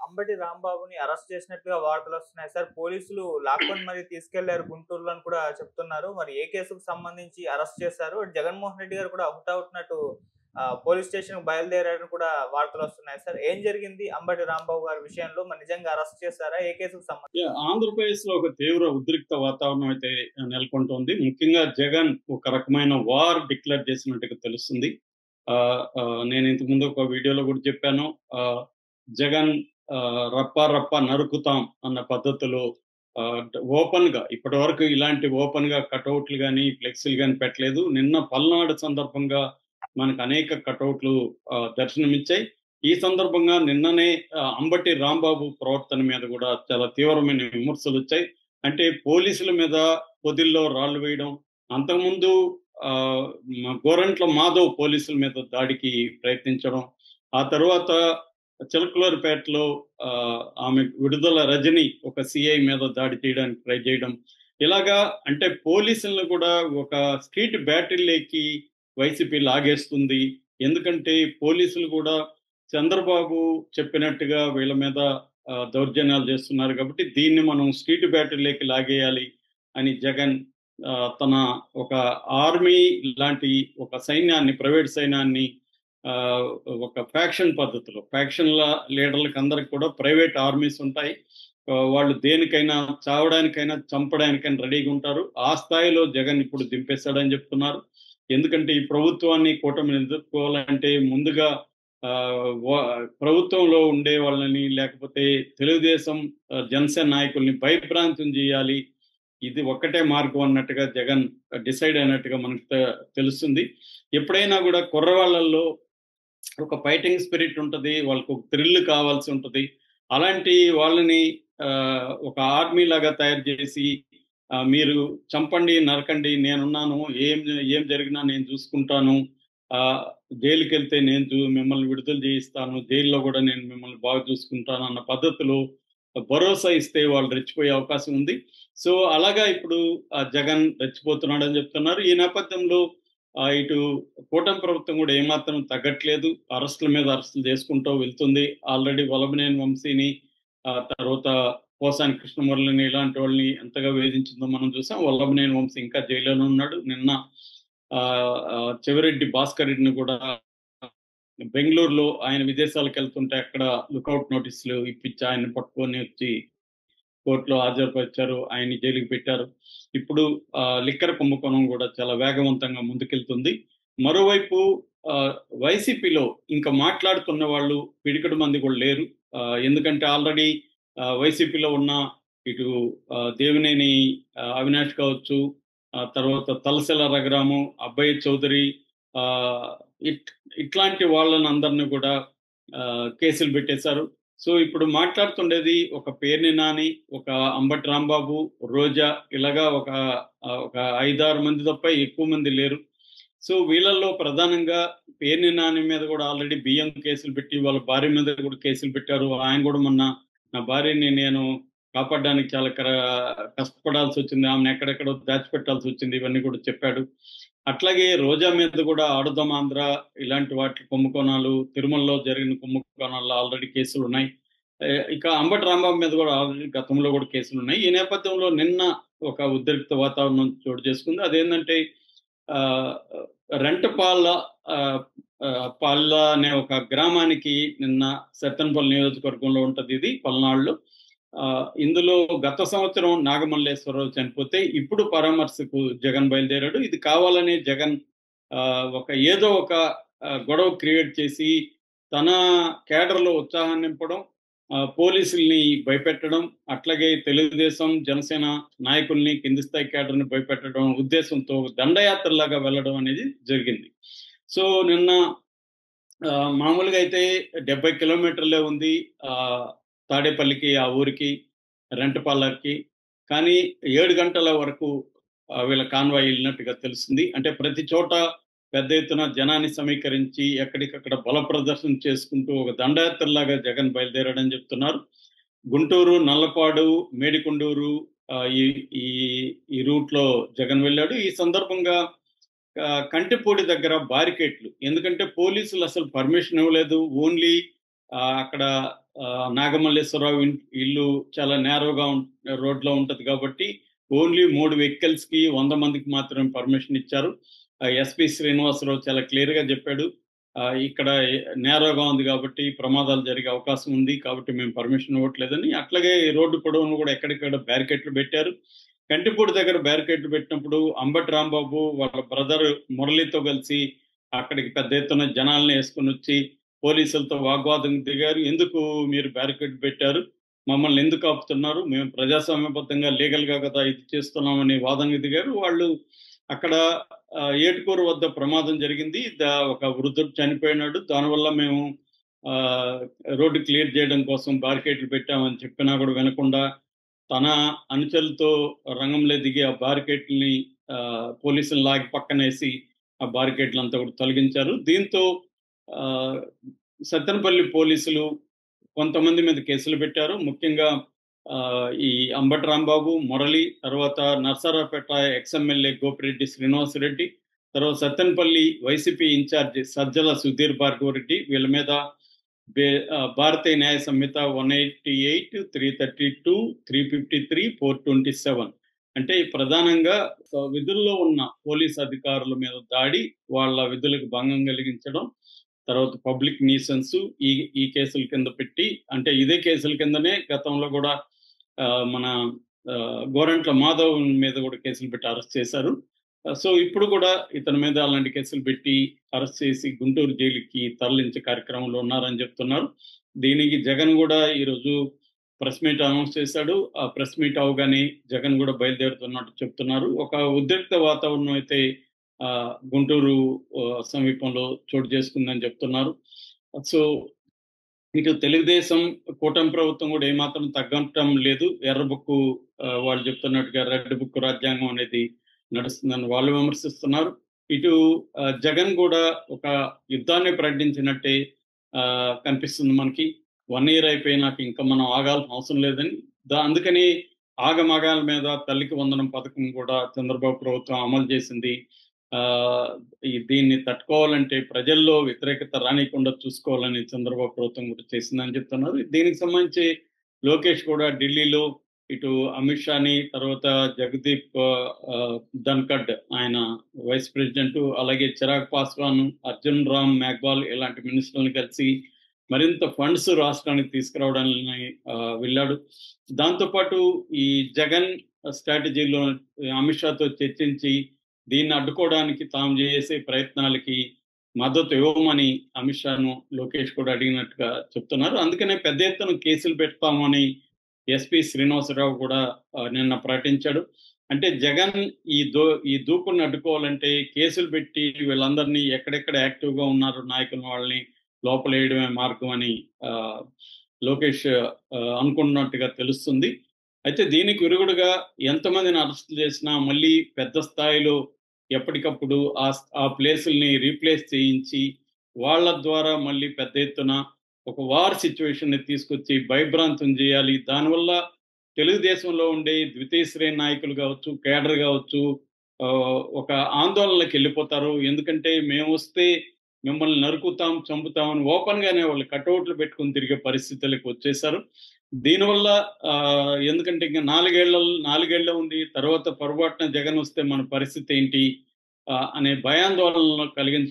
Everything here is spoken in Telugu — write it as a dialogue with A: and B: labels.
A: అంబటి రాంబాబుని అరెస్ట్ చేసినట్టుగా వార్తలొస్తున్నాయి సార్. పోలీసులు లాక్కొని మరి తీసుకెళ్లారు గుంటూరులో అని కూడా చెప్తున్నారు. మరి ఏ కేసుకు సంబంధించి అరెస్ట్ చేశారు? జగన్మోహన్ రెడ్డి గారు కూడా హుటాహుటినట్టు పోలీస్ స్టేషన్‌కి బయలుదేరారని కూడా వార్తలొస్తున్నాయి సార్. ఏం జరిగింది అంబటి రాంబాబు గారి విషయంలో? మరి నిజంగా అరెస్ట్ చేశారా? ఏ కేసుకు
B: ఆంధ్రప్రదేశ్‌లో ఒక తీవ్ర ఉద్రిక్త వాతావరణం అయితే నెలకొంటోంది. ముఖ్యంగా జగన్ ఒక రకమైన వార్ డిక్లేర్ చేసినట్టుగా తెలుస్తుంది. నేను ఇంతకుముందు ఒక వీడియోలో కూడా చెప్పాను. జగన్ రప్పా రప్పా నరుకుతాం అన్న పద్ధతిలో ఓపెన్‌గా ఇప్పటివరకు ఇలాంటి ఓపెన్‌గా కటౌట్లు గాని, ఫ్లెక్సీలు గాని పెట్టలేదు. నిన్న పల్నాడు సందర్భంగా మనకు అనేక కటౌట్లు దర్శనమిచ్చాయి. ఈ సందర్భంగా నిన్ననే అంబటి రాంబాబు ప్రవర్తన మీద కూడా చాలా తీవ్రమైన విమర్శలొచ్చాయి. అంటే పోలీసుల మీద పొదిల్లో రాళ్ళు వేయడం, అంతకుముందు గోరంట్ల మాధవ్ పోలీసుల మీద దాడికి ప్రయత్నించడం, ఆ తరువాత చిలకలూరిపేటలో ఆమె విడుదల రజని ఒక సీఐ మీద దాడి చేయడానికి ట్రై చేయడం. ఇలాగా అంటే పోలీసులను కూడా ఒక స్ట్రీట్ బ్యాటిల్‌లోకి వైసీపీ లాగేస్తుంది. ఎందుకంటే పోలీసులు కూడా చంద్రబాబు చెప్పినట్టుగా వీళ్ళ మీద దౌర్జన్యాలు చేస్తున్నారు కాబట్టి దీన్ని మనం స్ట్రీట్ బ్యాటిల్‌లోకి లాగేయాలి అని జగన్ తన ఒక ఆర్మీ లాంటి ఒక సైన్యాన్ని, ప్రైవేట్ సైన్యాన్ని ఒక ఫ్యాక్షన్ పద్ధతిలో ఫ్యాక్షన్‌ల లీడర్‌లకి అందరికి కూడా ప్రైవేట్ ఆర్మీస్ ఉంటాయి. వాళ్ళు దేనికైనా చావడానికైనా, చంపడానికైనా రెడీగా ఉంటారు. ఆ స్థాయిలో జగన్ ఇప్పుడు దింపేశాడని చెప్తున్నారు. ఎందుకంటే ఈ ప్రభుత్వాన్ని, కూటమిని ఎదుర్కోవాలంటే ముందుగా ప్రభుత్వంలో ఉండే వాళ్ళని లేకపోతే తెలుగుదేశం, జనసేన నాయకుల్ని భయభ్రాంతం చేయాలి. ఇది ఒక్కటే మార్గం అన్నట్టుగా జగన్ డిసైడ్ అయినట్టుగా మనకు తెలుస్తుంది. ఎప్పుడైనా కూడా కుర్రవాళ్ళల్లో ఒక ఫైటింగ్ స్పిరిట్ ఉంటది. వాళ్ళకి ఒక థ్రిల్ కావాల్సి ఉంటది. అలాంటి వాళ్ళని ఒక ఆర్మీ లాగా తయారు చేసి మీరు చంపండి, నరకండి, నేనున్నాను, ఏం జరిగినా నేను చూసుకుంటాను, జైలుకెళ్తే నేను మిమ్మల్ని విడుదల చేయిస్తాను, జైల్లో కూడా నేను మిమ్మల్ని బాగా చూసుకుంటాను అన్న పద్ధతిలో భరోసా ఇస్తే వాళ్ళు రెచ్చిపోయే అవకాశం ఉంది. సో అలాగా ఇప్పుడు జగన్ రెచ్చిపోతున్నాడని చెప్తున్నారు. ఈ నేపథ్యంలో ఇటు కూటమి ప్రభుత్వం కూడా ఏమాత్రం తగ్గట్లేదు. అరెస్టుల మీద అరెస్టులు చేసుకుంటూ వెళ్తుంది. ఆల్రెడీ వల్లభనేని వంశీని, తర్వాత పోసాని కృష్ణమురళిని ఇలాంటి వాళ్ళని ఎంతగా వేధించిందో మనం చూసాం. వల్లభనేని వంశీ ఇంకా జైల్లోనే ఉన్నాడు. నిన్న చెవిరెడ్డి భాస్కర్ రెడ్డిని కూడా బెంగళూరులో ఆయన విదేశాలకు వెళ్తుంటే అక్కడ లుకౌట్ నోటీసులు ఇప్పించి ఆయన పట్టుకొని వచ్చి కోర్టులో హాజరుపరిచారు. ఆయన్ని జైలుకి పెట్టారు. ఇప్పుడు లిక్కర్ కుంభకోణం కూడా చాలా వేగవంతంగా ముందుకెళ్తుంది. మరోవైపు వైసీపీలో ఇంకా మాట్లాడుతున్న వాళ్ళు పిడికెడు మంది కూడా లేరు. ఎందుకంటే ఆల్రెడీ వైసీపీలో ఉన్న ఇటు దేవినేని అవినాష్ కావచ్చు, తర్వాత తలసిల రఘురాము, అబ్బయ్య చౌదరి, ఇట్లాంటి వాళ్ళని అందరినీ కూడా కేసులు పెట్టేశారు. సో ఇప్పుడు మాట్లాడుతుండేది ఒక పేర్ని నాని, ఒక అంబటి రాంబాబు, రోజా, ఇలాగా ఒక 5-6 మంది తప్ప ఎక్కువ మంది లేరు. సో వీళ్ళల్లో ప్రధానంగా పేర్ని నాని మీద కూడా ఆల్రెడీ బియ్యం కేసులు పెట్టి వాళ్ళ భార్య మీద కూడా కేసులు పెట్టారు. ఆయన కూడా మొన్న నా భార్యని నేను కాపాడడానికి చాలా కష్టపడాల్సి వచ్చింది, ఆమెను ఎక్కడెక్కడో దాచిపెట్టాల్సి వచ్చింది, ఇవన్నీ కూడా చెప్పాడు. అట్లాగే రోజా మీద కూడా ఆడుదాం ఆంధ్ర ఇలాంటి వాటి కుంభకోణాలు, తిరుమలలో జరిగిన కుంభకోణాల్లో ఆల్రెడీ కేసులు ఉన్నాయి. ఇక అంబటి రాంబాబు మీద కూడా ఆల్రెడీ గతంలో కూడా కేసులు ఉన్నాయి. ఈ నేపథ్యంలో నిన్న ఒక ఉద్రిక్త వాతావరణం చోటు చేసుకుంది. అదేంటంటే రెంటపాళ్ళ అనే ఒక గ్రామానికి నిన్న సత్తెనపల్లి నియోజకవర్గంలో ఉంటది, ఇది పల్నాడులో. ఇందులో గత సంవత్సరం నాగమల్లేశ్వరరావు చనిపోతే ఇప్పుడు పరామర్శకు జగన్ బయలుదేరాడు. ఇది కావాలని జగన్ ఏదో ఒక గొడవ క్రియేట్ చేసి తన కేడర్లో ఉత్సాహాన్ని నింపడం, పోలీసుల్ని భయపెట్టడం, అట్లాగే తెలుగుదేశం, జనసేన నాయకుల్ని, కింది స్థాయి కేడర్ని భయపెట్టడం ఉద్దేశంతో దండయాత్రలాగా వెళ్ళడం అనేది జరిగింది. సో నిన్న మామూలుగా అయితే 70 కిలోమీటర్లే ఉంది తాడేపల్లికి, ఆ ఊరికి, రెంటపాలకి. కానీ 7 గంటల వరకు వీళ్ళ కాన్వాయ్ వెళ్ళినట్టుగా తెలుస్తుంది. అంటే ప్రతి చోట పెద్ద ఎత్తున జనాన్ని సమీకరించి ఎక్కడికక్కడ బల ప్రదర్శన చేసుకుంటూ ఒక దండయాత్రలాగా జగన్ బయలుదేరాడని చెప్తున్నారు. గుంటూరు, నల్లపాడు, మేడికొండూరు ఈ రూట్లో జగన్ వెళ్ళాడు. ఈ సందర్భంగా కంటిపూడి దగ్గర బారికేట్లు, ఎందుకంటే పోలీసులు అసలు పర్మిషన్ ఇవ్వలేదు. ఓన్లీ అక్కడ నాగమల్లేశ్వరరావు ఇల్లు చాలా నేరోగా రోడ్లో ఉంటది కాబట్టి ఓన్లీ 3 వెహికల్స్ కి 100 మందికి మాత్రమే పర్మిషన్ ఇచ్చారు. ఎస్పి శ్రీనివాసరావు చాలా క్లియర్ గా చెప్పాడు, ఇక్కడ నేరోగా ఉంది కాబట్టి ప్రమాదాలు జరిగే అవకాశం ఉంది కాబట్టి మేము పర్మిషన్ ఇవ్వట్లేదని. అట్లాగే రోడ్డు పొడవును కూడా ఎక్కడిక్కడ బ్యారికేడ్లు పెట్టారు. కంటిపూడి దగ్గర బ్యారికేడ్లు పెట్టినప్పుడు అంబటి రాంబాబు వాళ్ళ బ్రదర్ మురళితో కలిసి అక్కడికి పెద్ద ఎత్తున జనాలను వేసుకుని వచ్చి పోలీసులతో వాగ్వాదం దిగారు. ఎందుకు మీరు బ్యారికేడ్ పెట్టారు, మమ్మల్ని ఎందుకు ఆపుతున్నారు, మేము ప్రజాస్వామ్యబద్ధంగా లీగల్ గా కదా ఇది చేస్తున్నామని వాదనకు దిగారు వాళ్ళు. అక్కడ ఏటుకూరు వద్ద ప్రమాదం జరిగింది, ఒక వృద్ధుడు చనిపోయినాడు. దానివల్ల మేము రోడ్డు క్లియర్ చేయడం కోసం బ్యారికేడ్లు పెట్టామని చెప్పినా కూడా వినకుండా తన అనుచరులతో రంగంలో దిగి ఆ బ్యారికేడ్ని పోలీసులు లాగి పక్కనేసి ఆ బ్యారికేడ్లంతా కూడా తొలగించారు. దీంతో సత్తెనపల్లి పోలీసులు కొంతమంది మీద కేసులు పెట్టారు. ముఖ్యంగా ఈ అంబటి రాంబాబు, మురళి, తర్వాత నర్సరావుపేట ఎక్స్ఎమ్మెల్యే గోపిరెడ్డి శ్రీనివాసరెడ్డి, తర్వాత సత్తెనపల్లి వైసీపీ ఇన్ఛార్జి సజ్జల సుధీర్ భార్గవ రెడ్డి, వీళ్ళ మీద భారతీయ న్యాయ సంహిత 188, 332, 353, 427 అంటే ప్రధానంగా విధుల్లో ఉన్న పోలీస్ అధికారుల మీద దాడి, వాళ్ళ విధులకు భంగం కలిగించడం, తర్వాత పబ్లిక్ న్యూసెన్స్ ఈ కేసుల కింద పెట్టి, అంటే ఇదే కేసుల కిందనే గతంలో కూడా మన గోరంట్ల మాధవ్ మీద కూడా కేసులు పెట్టి అరెస్ట్ చేశారు. సో ఇప్పుడు కూడా ఇతని మీద అలాంటి కేసులు పెట్టి అరెస్ట్ చేసి గుంటూరు జైలుకి తరలించే కార్యక్రమంలో ఉన్నారని చెప్తున్నారు. దీనికి జగన్ కూడా ఈరోజు ప్రెస్ మీట్ అనౌన్స్ చేశాడు. ఆ ప్రెస్ మీట్ అవగానే జగన్ కూడా బయలుదేరుతున్నట్టు చెప్తున్నారు. ఒక ఉద్రిక్త వాతావరణం అయితే గుంటూరు సమీపంలో చోటు చేసుకుందని చెప్తున్నారు. సో ఇటు తెలుగుదేశం కూటమి ప్రభుత్వం కూడా ఏమాత్రం తగ్గటం లేదు. ఎర్ర బుక్కు వాళ్ళు చెప్తున్నట్టుగా రెడ్ బుక్ రాజ్యాంగం అనేది నడుస్తుందని వాళ్ళు విమర్శిస్తున్నారు. ఇటు జగన్ కూడా ఒక యుద్ధాన్ని ప్రకటించినట్టే కనిపిస్తుంది మనకి. 1 year అయిపోయినాక ఇంకా మనం ఆగాల్సిన అవసరం లేదని, అందుకని ఆగమగాల మీద తల్లికి వందనం పథకం కూడా చంద్రబాబు ప్రభుత్వం అమలు చేసింది. దీన్ని తట్టుకోవాలంటే ప్రజల్లో వ్యతిరేకత రానికుండా చూసుకోవాలని చంద్రబాబు ప్రభుత్వం కూడా చేసిందని చెప్తున్నారు. దీనికి సంబంధించి లోకేష్ కూడా ఢిల్లీలో ఇటు అమిత్ షాని, తర్వాత జగదీప్ ధన్కడ్ ఆయన వైస్ ప్రెసిడెంట్, అలాగే చిరాగ్ పాస్వాన్, అర్జున్ రామ్ మేఘ్వాల్ ఇలాంటి మినిస్టర్లను కలిసి మరింత ఫండ్స్ రాష్ట్రానికి తీసుకురావడానికి వెళ్ళాడు. దాంతోపాటు ఈ జగన్ స్ట్రాటజీలో అమిత్ షాతో చర్చించి దీన్ని అడ్డుకోవడానికి తాము చేసే ప్రయత్నాలకి మద్దతు ఇవ్వమని అమిత్ షాను లోకేష్ కూడా అడిగినట్టుగా చెప్తున్నారు. అందుకనే పెద్ద ఎత్తున కేసులు పెడతామని ఎస్పి శ్రీనివాసరావు కూడా నిన్న ప్రకటించాడు. అంటే జగన్ ఈ దూకుని అడ్డుకోవాలంటే కేసులు పెట్టి వీళ్ళందరినీ ఎక్కడెక్కడ యాక్టివ్గా ఉన్నారు నాయకులు వాళ్ళని లోపలేయడమే మార్గం అని లోకేష్ అనుకున్నట్టుగా తెలుస్తుంది. అయితే దీనికి విరుగుడుగా ఎంతమందిని అరెస్ట్ చేసినా మళ్ళీ పెద్ద స్థాయిలో ఎప్పటికప్పుడు ఆ ప్లేసుల్ని రీప్లేస్ చేయించి వాళ్ళ ద్వారా మళ్ళీ పెద్ద ఎత్తున ఒక వార్ సిచ్యువేషన్ ని తీసుకొచ్చి భయభ్రాంతం చేయాలి. దానివల్ల తెలుగుదేశంలో ఉండే ద్వితీయ శ్రేణి నాయకులు కావచ్చు, కేడర్ కావచ్చు, ఒక ఆందోళనకి వెళ్ళిపోతారు. ఎందుకంటే మేము వస్తే మిమ్మల్ని నరుకుతాం, చంపుతామని ఓపెన్ గానే వాళ్ళు కటౌట్లు పెట్టుకుని తిరిగే పరిస్థితులకు వచ్చేసారు. దీనివల్ల ఎందుకంటే ఇంకా 4 ఏళ్ళ ఉంది, తర్వాత పొరపాటున జగన్ వస్తే మన పరిస్థితి ఏంటి అనే భయాందోళనలు కలిగించ